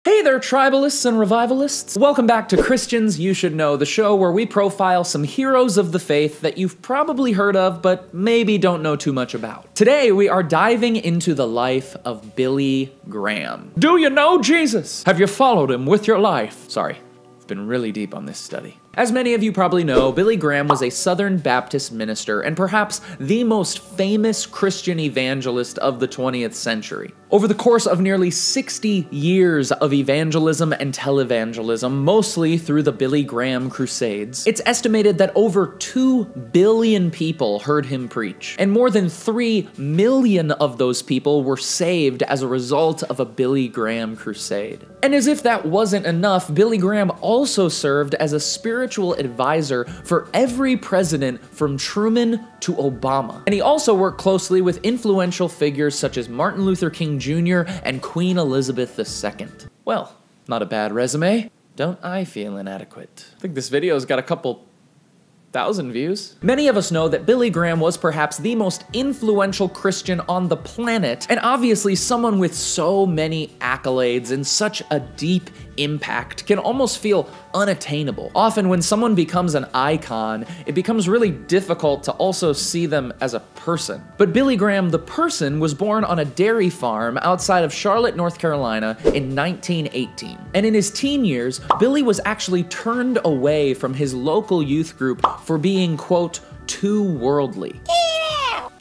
Hey there, tribalists and revivalists. Welcome back to Christians You Should Know, the show where we profile some heroes of the faith that you've probably heard of, but maybe don't know too much about. Today, we are diving into the life of Billy Graham. Do you know Jesus? Have you followed him with your life? Sorry, I've been really deep on this study. As many of you probably know, Billy Graham was a Southern Baptist minister and perhaps the most famous Christian evangelist of the 20th century. Over the course of nearly 60 years of evangelism and televangelism, mostly through the Billy Graham Crusades, it's estimated that over 2 billion people heard him preach, and more than 3 million of those people were saved as a result of a Billy Graham crusade. And as if that wasn't enough, Billy Graham also served as a spiritual advisor for every president from Truman to Obama. And he also worked closely with influential figures such as Martin Luther King Jr. and Queen Elizabeth II. Well, not a bad resume. Don't I feel inadequate? I think this video's got a couple thousand views. Many of us know that Billy Graham was perhaps the most influential Christian on the planet, and obviously someone with so many accolades and such a deep impact can almost feel unattainable. Often when someone becomes an icon, it becomes really difficult to also see them as a person. But Billy Graham, the person, was born on a dairy farm outside of Charlotte, North Carolina in 1918. And in his teen years, Billy was actually turned away from his local youth group for being, quote, too worldly.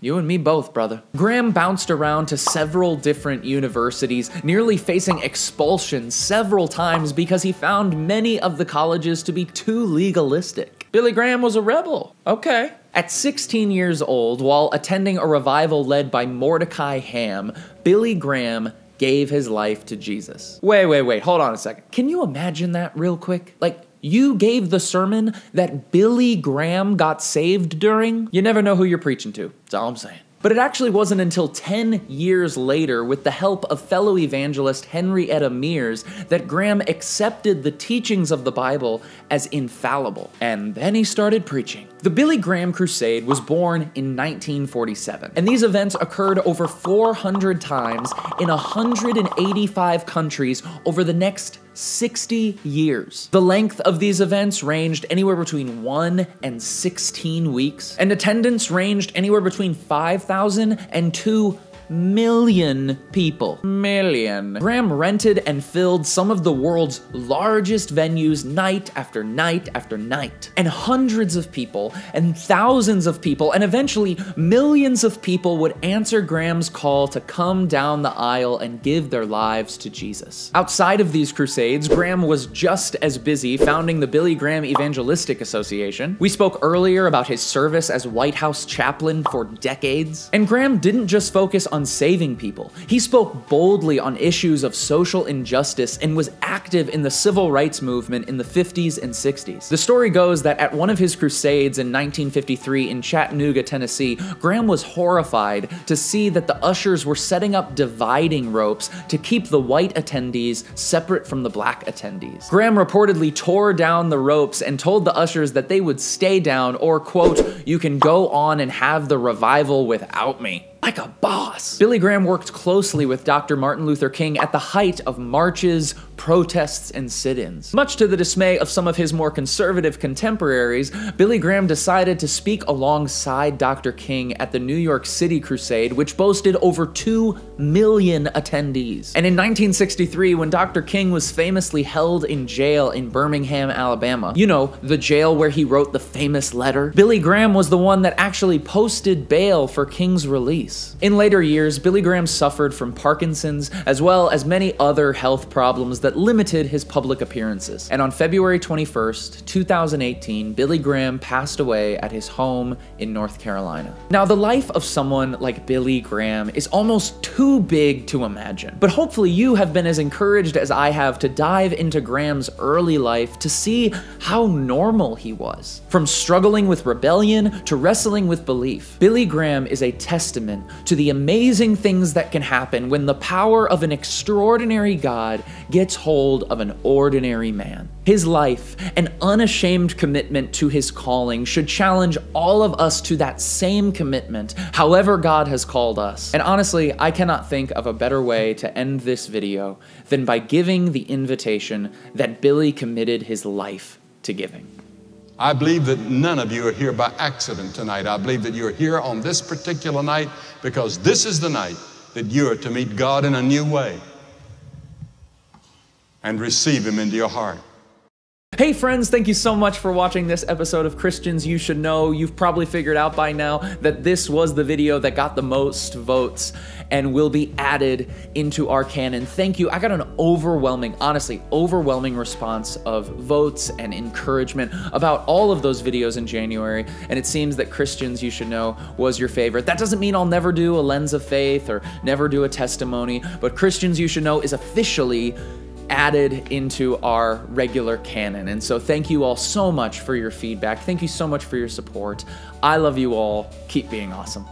You and me both, brother. Graham bounced around to several different universities, nearly facing expulsion several times because he found many of the colleges to be too legalistic. Billy Graham was a rebel. Okay. At 16 years old, while attending a revival led by Mordecai Ham, Billy Graham gave his life to Jesus. Wait, hold on a second. Can you imagine that real quick? Like, you gave the sermon that Billy Graham got saved during? You never know who you're preaching to. That's all I'm saying. But it actually wasn't until 10 years later, with the help of fellow evangelist Henrietta Mears, that Graham accepted the teachings of the Bible as infallible. And then he started preaching. The Billy Graham Crusade was born in 1947, and these events occurred over 400 times in 185 countries over the next 60 years. The length of these events ranged anywhere between 1 and 16 weeks, and attendance ranged anywhere between 5,000 and 2 million people. Graham rented and filled some of the world's largest venues night after night after night. And hundreds of people and thousands of people and eventually millions of people would answer Graham's call to come down the aisle and give their lives to Jesus. Outside of these crusades, Graham was just as busy founding the Billy Graham Evangelistic Association. We spoke earlier about his service as White House chaplain for decades. And Graham didn't just focus on saving people. He spoke boldly on issues of social injustice and was active in the civil rights movement in the 50s and 60s. The story goes that at one of his crusades in 1953 in Chattanooga, Tennessee, Graham was horrified to see that the ushers were setting up dividing ropes to keep the white attendees separate from the black attendees. Graham reportedly tore down the ropes and told the ushers that they would stay down or, quote, "You can go on and have the revival without me." Like a boss. Billy Graham worked closely with Dr. Martin Luther King at the height of marches, protests, and sit-ins. Much to the dismay of some of his more conservative contemporaries, Billy Graham decided to speak alongside Dr. King at the New York City Crusade, which boasted over 2 million attendees. And in 1963, when Dr. King was famously held in jail in Birmingham, Alabama, you know, the jail where he wrote the famous letter, Billy Graham was the one that actually posted bail for King's release. In later years, Billy Graham suffered from Parkinson's, as well as many other health problems that limited his public appearances. And on February 21st, 2018, Billy Graham passed away at his home in North Carolina. Now, the life of someone like Billy Graham is almost too big to imagine. But hopefully you have been as encouraged as I have to dive into Graham's early life to see how normal he was. From struggling with rebellion to wrestling with belief, Billy Graham is a testament to the amazing things that can happen when the power of an extraordinary God gets hold of an ordinary man. His life, an unashamed commitment to his calling, should challenge all of us to that same commitment, however God has called us. And honestly, I cannot think of a better way to end this video than by giving the invitation that Billy committed his life to giving. I believe that none of you are here by accident tonight. I believe that you're here on this particular night because this is the night that you are to meet God in a new way and receive Him into your heart. Hey friends, thank you so much for watching this episode of Christians You Should Know. You've probably figured out by now that this was the video that got the most votes and will be added into our canon. Thank you. I got an honestly overwhelming response of votes and encouragement about all of those videos in January, and it seems that Christians You Should Know was your favorite. That doesn't mean I'll never do a Lens of Faith or never do a testimony, but Christians You Should Know is officially added into our regular canon. And so thank you all so much for your feedback. Thank you so much for your support. I love you all. Keep being awesome.